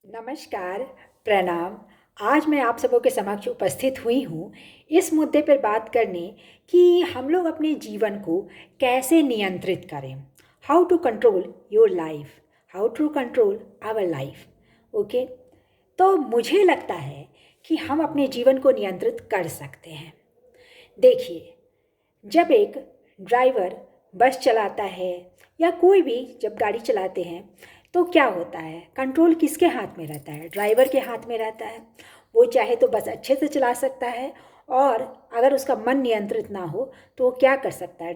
नमस्कार, प्रणाम। आज मैं आप सबों के समक्ष उपस्थित हुई हूँ इस मुद्दे पर बात करने कि हम लोग अपने जीवन को कैसे नियंत्रित करें। How to control your life, how to control our life. Okay, तो मुझे लगता है कि हम अपने जीवन को नियंत्रित कर सकते हैं। देखिए, जब एक ड्राइवर बस चलाता है या कोई भी जब गाड़ी चलाते हैं तो क्या होता है, कंट्रोल किसके हाथ में रहता है? ड्राइवर के हाथ में रहता है। वो चाहे तो बस अच्छे से चला सकता है, और अगर उसका मन नियंत्रित ना हो तो वो क्या कर सकता है,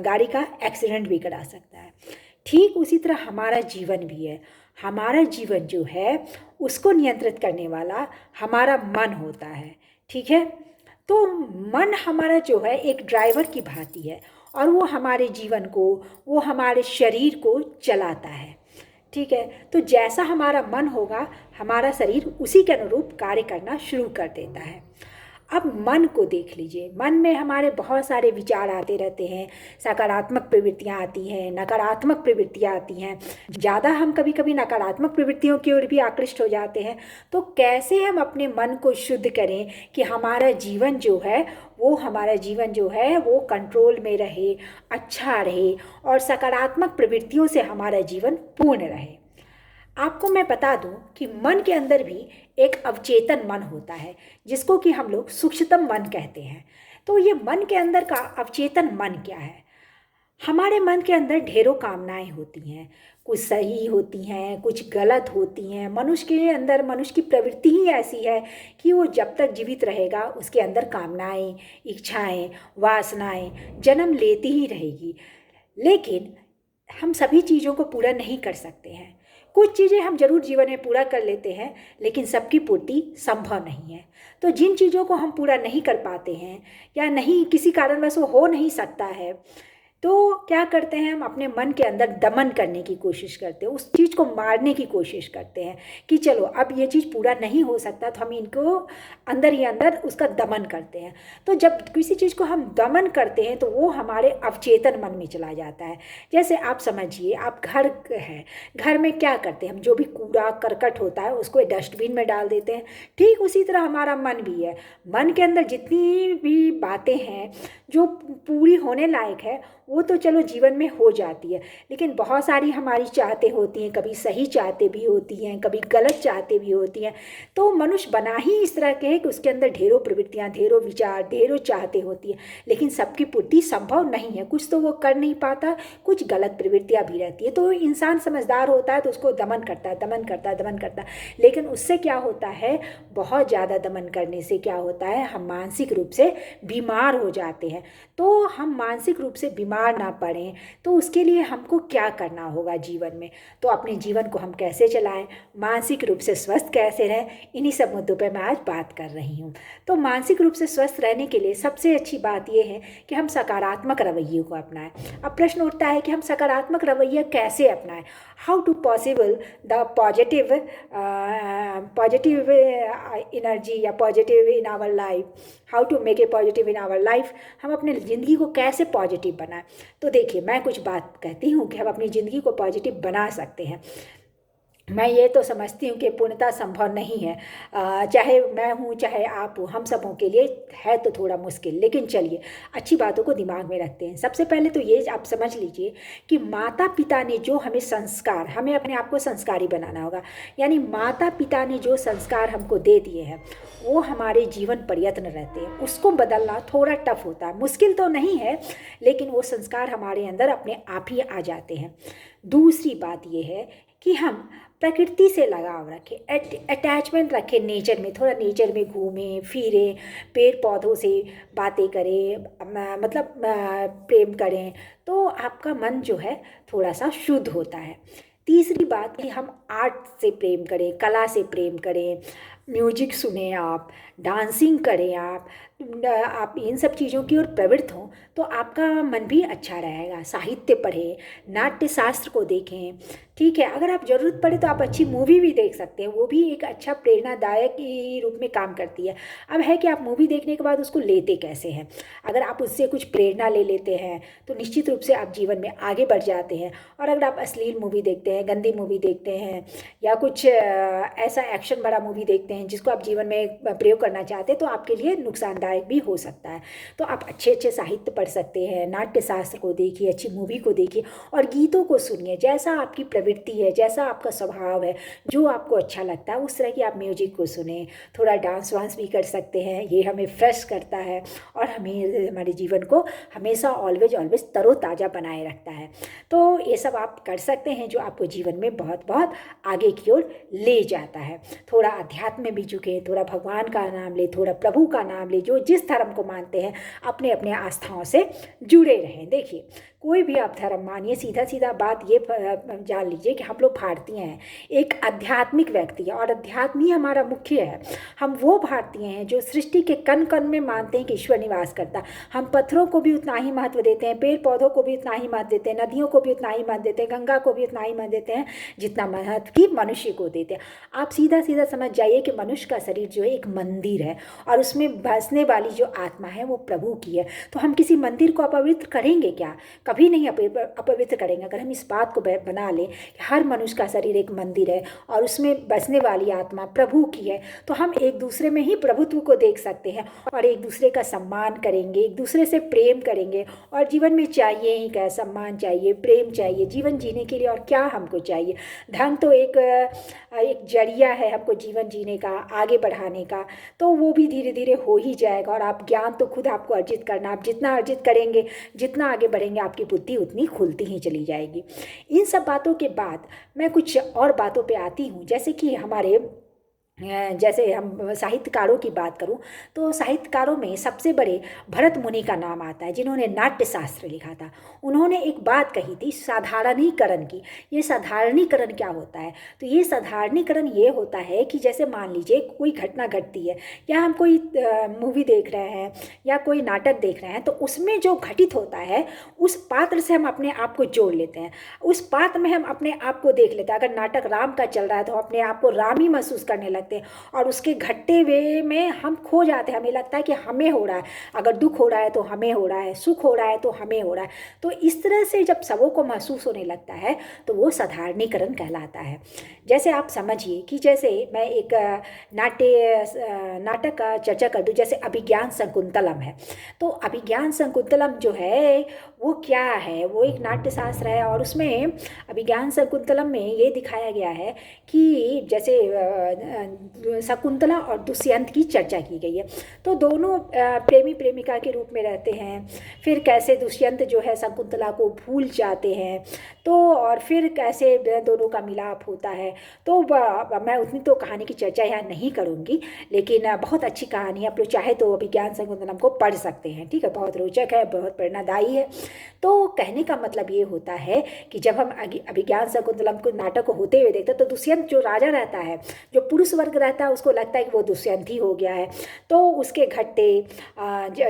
गाड़ी का एक्सीडेंट भी करा सकता है। ठीक उसी तरह हमारा जीवन भी है। हमारा जीवन जो है उसको नियंत्रित करने वाला हमारा मन होता है। ठीक है, तो मन हमारा जो है एक ड्राइवर की भांति है, और वो हमारे जीवन को, वो हमारे शरीर को चलाता है। ठीक है, तो जैसा हमारा मन होगा हमारा शरीर उसी के अनुरूप कार्य करना शुरू कर देता है। अब मन को देख लीजिए, मन में हमारे बहुत सारे विचार आते रहते हैं। सकारात्मक प्रवृत्तियाँ आती हैं, नकारात्मक प्रवृत्तियाँ आती हैं। ज़्यादा हम कभी कभी नकारात्मक प्रवृत्तियों की ओर भी आकृष्ट हो जाते हैं। तो कैसे हम अपने मन को शुद्ध करें कि हमारा जीवन जो है वो कंट्रोल में रहे, अच्छा रहे, और सकारात्मक प्रवृत्तियों से हमारा जीवन पूर्ण रहे। आपको मैं बता दूं कि मन के अंदर भी एक अवचेतन मन होता है, जिसको कि हम लोग सूक्ष्मतम मन कहते हैं। तो ये मन के अंदर का अवचेतन मन क्या है? हमारे मन के अंदर ढेरों कामनाएं होती हैं। कुछ सही होती हैं, कुछ गलत होती हैं। मनुष्य के अंदर, मनुष्य की प्रवृत्ति ही ऐसी है कि वो जब तक जीवित रहेगा उसके अंदर कामनाएं, इच्छाएं, वासनाएं जन्म लेती ही रहेगी। लेकिन हम सभी चीज़ों को पूरा नहीं कर सकते हैं। कुछ चीज़ें हम जरूर जीवन में पूरा कर लेते हैं, लेकिन सबकी पूर्ति संभव नहीं है। तो जिन चीज़ों को हम पूरा नहीं कर पाते हैं या नहीं, किसी कारणवश वो हो नहीं सकता है, तो क्या करते हैं, हम अपने मन के अंदर दमन करने की कोशिश करते हैं, उस चीज़ को मारने की कोशिश करते हैं कि चलो अब ये चीज़ पूरा नहीं हो सकता, तो हम इनको अंदर ही अंदर उसका दमन करते हैं। तो जब किसी चीज़ को हम दमन करते हैं तो वो हमारे अवचेतन मन में चला जाता है। जैसे आप समझिए, आप घर है, घर में क्या करते हैं हम, जो भी कूड़ा करकट होता है उसको डस्टबिन में डाल देते हैं। ठीक उसी तरह हमारा मन भी है। मन के अंदर जितनी भी बातें हैं जो पूरी होने लायक है वो तो चलो जीवन में हो जाती है, लेकिन बहुत सारी हमारी चाहते होती हैं, कभी सही चाहते भी होती हैं, कभी गलत चाहते भी होती हैं। तो मनुष्य बना ही इस तरह के है कि उसके अंदर ढेरों प्रवृत्तियाँ, ढेरों विचार, ढेरों चाहते होती हैं, लेकिन सबकी पूर्ति संभव नहीं है। कुछ तो वो कर नहीं पाता, कुछ गलत प्रवृत्तियाँ भी रहती है। तो इंसान समझदार होता है तो उसको दमन करता है, दमन करता है, दमन करता है। लेकिन उससे क्या होता है, बहुत ज़्यादा दमन करने से क्या होता है, हम मानसिक रूप से बीमार हो जाते हैं। तो हम मानसिक रूप से बीमार ना पड़ें तो उसके लिए हमको क्या करना होगा जीवन में, तो अपने जीवन को हम कैसे चलाएं, मानसिक रूप से स्वस्थ कैसे रहें, इन्हीं सब मुद्दों पे मैं आज बात कर रही हूँ। तो मानसिक रूप से स्वस्थ रहने के लिए सबसे अच्छी बात यह है कि हम सकारात्मक रवैये को अपनाएं। अब प्रश्न उठता है कि हम सकारात्मक रवैया कैसे अपनाएं, how to possible the positive energy या positive in our life, how to make a positive in our life. हम अपने ज़िंदगी को कैसे पॉजिटिव बनाएं। तो देखिए, मैं कुछ बात कहती हूँ कि हम अपनी ज़िंदगी को पॉजिटिव बना सकते हैं। मैं ये तो समझती हूँ कि पूर्णतः संभव नहीं है, चाहे मैं हूँ चाहे आप हो, हम सबों के लिए है तो थोड़ा मुश्किल। लेकिन चलिए, अच्छी बातों को दिमाग में रखते हैं। सबसे पहले तो ये आप समझ लीजिए कि माता पिता ने जो हमें संस्कार, हमें अपने आप को संस्कारी बनाना होगा। यानी माता पिता ने जो संस्कार हमको दे दिए हैं वो हमारे जीवन प्रयत्न रहते हैं, उसको बदलना थोड़ा टफ होता है, मुश्किल तो नहीं है, लेकिन वो संस्कार हमारे अंदर अपने आप ही आ जाते हैं। दूसरी बात ये है कि हम प्रकृति से लगाव रखें, अटैचमेंट रखें नेचर में, थोड़ा नेचर में घूमें फिरें, पेड़ पौधों से बातें करें, मतलब प्रेम करें, तो आपका मन जो है थोड़ा सा शुद्ध होता है। तीसरी बात कि हम आर्ट से प्रेम करें, कला से प्रेम करें, म्यूजिक सुने आप, डांसिंग करें आप इन सब चीज़ों की ओर प्रवृत्त हों तो आपका मन भी अच्छा रहेगा। साहित्य पढ़ें, नाट्य शास्त्र को देखें, ठीक है। अगर आप ज़रूरत पड़े तो आप अच्छी मूवी भी देख सकते हैं, वो भी एक अच्छा प्रेरणादायक के रूप में काम करती है। अब है कि आप मूवी देखने के बाद उसको लेते कैसे हैं। अगर आप उससे कुछ प्रेरणा ले लेते हैं तो निश्चित रूप से आप जीवन में आगे बढ़ जाते हैं। और अगर आप अश्लील मूवी देखते हैं, गंदी मूवी देखते हैं या कुछ ऐसा एक्शन भरा मूवी देखते हैं जिसको आप जीवन में प्रयोग करना चाहते हैं तो आपके लिए नुकसानदायक भी हो सकता है। तो आप अच्छे अच्छे साहित्य पढ़ सकते हैं, नाट्य शास्त्र को देखिए, अच्छी मूवी को देखिए और गीतों को सुनिए। जैसा आपकी प्रवृत्ति है, जैसा आपका स्वभाव है, जो आपको अच्छा लगता है उस तरह की आप म्यूजिक को सुने। थोड़ा डांस वांस भी कर सकते हैं, ये हमें फ्रेश करता है और हमें हमारे जीवन को हमेशा ऑलवेज ऑलवेज तरोताज़ा बनाए रखता है। तो ये सब आप कर सकते हैं जो आपको जीवन में बहुत बहुत आगे की ओर ले जाता है। थोड़ा अध्यात्म में भी झुके, थोड़ा भगवान का नाम ले, थोड़ा प्रभु का नाम ले, जो जिस धर्म को मानते हैं अपने अपने आस्थाओं से जुड़े रहें। देखिए कोई भी आप धर्म मानिए, सीधा सीधा बात ये जान लीजिए कि हम लोग भारतीय हैं, एक आध्यात्मिक व्यक्ति है और अध्यात्म ही हमारा मुख्य है। हम वो भारतीय हैं जो सृष्टि के कण कण में मानते हैं कि ईश्वर निवास करता। हम पत्थरों को भी उतना ही महत्व देते हैं, पेड़ पौधों को भी उतना ही महत्व देते हैं, नदियों को भी उतना ही महत्व देते हैं, गंगा को भी उतना ही महत्व देते हैं जितना महत्व की मनुष्य को देते हैं। आप सीधा सीधा समझ जाइए कि मनुष्य का शरीर जो है एक मंदिर है और उसमें बसने वाली जो आत्मा है वो प्रभु की है। तो हम किसी मंदिर को अपवित्र करेंगे क्या? कभी नहीं अपवित्र करेंगे। अगर हम इस बात को बना लें कि हर मनुष्य का शरीर एक मंदिर है और उसमें बसने वाली आत्मा प्रभु की है तो हम एक दूसरे में ही प्रभुत्व को देख सकते हैं और एक दूसरे का सम्मान करेंगे, एक दूसरे से प्रेम करेंगे। और जीवन में चाहिए ही क्या? सम्मान चाहिए, प्रेम चाहिए जीवन जीने के लिए। और क्या हमको चाहिए? धन तो एक जरिया है हमको जीवन जीने का, आगे बढ़ाने का। तो वो भी धीरे धीरे हो ही जाएगा। और आप ज्ञान तो खुद आपको अर्जित करना, आप जितना अर्जित करेंगे, जितना आगे बढ़ेंगे, आपकी बुद्धि उतनी खुलती ही चली जाएगी। इन सब बातों के बाद मैं कुछ और बातों पे आती हूँ। जैसे कि जैसे हम साहित्यकारों की बात करूं तो साहित्यकारों में सबसे बड़े भरत मुनि का नाम आता है जिन्होंने नाट्य शास्त्र लिखा था। उन्होंने एक बात कही थी साधारणीकरण की। ये साधारणीकरण क्या होता है? तो ये साधारणीकरण ये होता है कि जैसे मान लीजिए कोई घटना घटती है या हम कोई मूवी देख रहे हैं या कोई नाटक देख रहे हैं तो उसमें जो घटित होता है उस पात्र से हम अपने आप को जोड़ लेते हैं, उस पात्र में हम अपने आप को देख लेते हैं। अगर नाटक राम का चल रहा है तो हम अपने आप को राम ही महसूस करने लगते हैं और उसके घटते हुए में हम खो जाते हैं। हमें लगता है कि हमें हो रहा है, अगर दुख हो रहा है तो हमें हो रहा है, सुख हो रहा है तो हमें हो रहा है। तो इस तरह से जब सबों को महसूस होने लगता है तो वो साधारणीकरण कहलाता है। जैसे आप समझिए कि जैसे मैं एक नाटक का चर्चा कर दूं, जैसे अभिज्ञान शकुंतलम है। तो अभिज्ञान शकुंतलम जो है वो क्या है? वो एक नाट्य शास्त्र है और उसमें अभिज्ञान शकुंतलम में ये दिखाया गया है कि जैसे शकुंतला और दुष्यंत की चर्चा की गई है। तो दोनों प्रेमी प्रेमिका के रूप में रहते हैं। फिर कैसे दुष्यंत जो है शकुंतला को भूल जाते हैं, तो और फिर कैसे दोनों का मिलाप होता है। तो मैं उतनी तो कहानी की चर्चा यहाँ नहीं करूँगी, लेकिन बहुत अच्छी कहानी है। आप लोग चाहे तो अभिज्ञान शकुंतलम को पढ़ सकते हैं, ठीक है। बहुत रोचक है, बहुत प्रेरणादायी है। तो कहने का मतलब ये होता है कि जब हम अभिज्ञान शकुंतलम को नाटक को होते हुए देखते हैं तो दुष्यंत जो राजा रहता है, जो पुरुष वर्ग रहता है, उसको लगता है कि वो दुष्यंत ही हो गया है। तो उसके घट्टे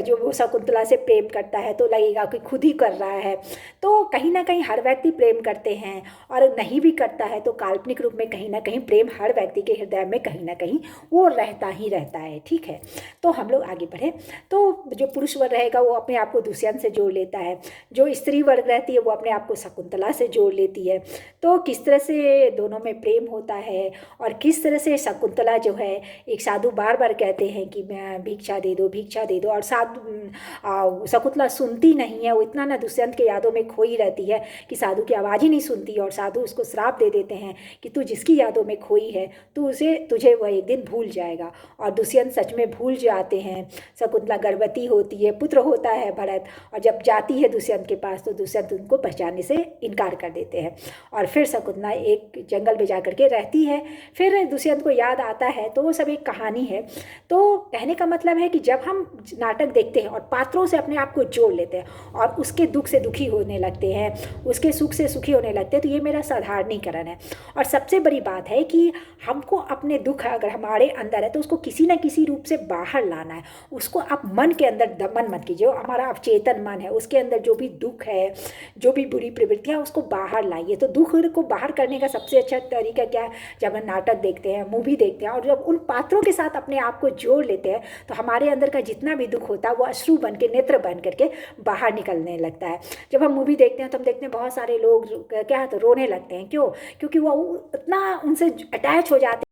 जो वो शकुंतला से प्रेम करता है तो लगेगा कि खुद ही कर रहा है। तो कहीं ना कहीं हर व्यक्ति प्रेम करते हैं और नहीं भी करता है तो काल्पनिक रूप में कहीं ना कहीं प्रेम हर व्यक्ति के हृदय में कहीं ना कहीं वो रहता ही रहता है, ठीक है। तो हम लोग आगे बढ़े। तो जो पुरुष वर्ग रहेगा वो अपने आप को दुष्यंत से जोड़ लेता है, जो स्त्री वर्ग रहती है वो अपने आप को शकुंतला से जोड़ लेती है। तो किस तरह से दोनों में प्रेम होता है और किस तरह से शकुंतला जो है, एक साधु बार बार कहते हैं कि भिक्षा दे दो, भिक्षा दे दो, और शकुंतला सुनती नहीं है। वो इतना ना दुष्यंत के यादों में खोई रहती है कि साधु की आवाज़ ही नहीं सुनती और साधु उसको श्राप दे देते हैं कि तू जिसकी यादों में खोई है तुझे वह एक दिन भूल जाएगा। और दुष्यंत सच में भूल जाते हैं। शकुंतला गर्भवती होती है, पुत्र होता है भरत, और जब जाती है दुष्यंत के पास तो दुष्यंत उनको पहचानने से इनकार कर देते हैं। और फिर शकुंतला एक जंगल में जा करके रहती है। फिर दुष्यंत बचपन को याद आता है तो वो सब एक कहानी है। तो कहने का मतलब है कि जब हम नाटक देखते हैं और पात्रों से अपने आप को जोड़ लेते हैं और उसके दुख से दुखी होने लगते हैं, उसके सुख से सुखी होने लगते हैं, तो ये मेरा साधारणीकरण है। और सबसे बड़ी बात है कि हमको अपने दुख अगर हमारे अंदर है तो उसको किसी न किसी रूप से बाहर लाना है। उसको आप मन के अंदर दमन मत कीजिए, हमारा अवचेतन मन है उसके अंदर जो भी दुख है, जो भी बुरी प्रवृत्तियाँ, उसको बाहर लाइए। तो दुख को बाहर करने का सबसे अच्छा तरीका क्या है? जब हम नाटक देखते हैं, मूवी देखते हैं और जब उन पात्रों के साथ अपने आप को जोड़ लेते हैं तो हमारे अंदर का जितना भी दुख होता है वो अश्रु बन के, नेत्र बन करके बाहर निकलने लगता है। जब हम मूवी देखते हैं तो हम देखते हैं बहुत सारे लोग क्या तो रोने लगते हैं। क्यों? क्योंकि वो इतना उनसे अटैच हो जाते हैं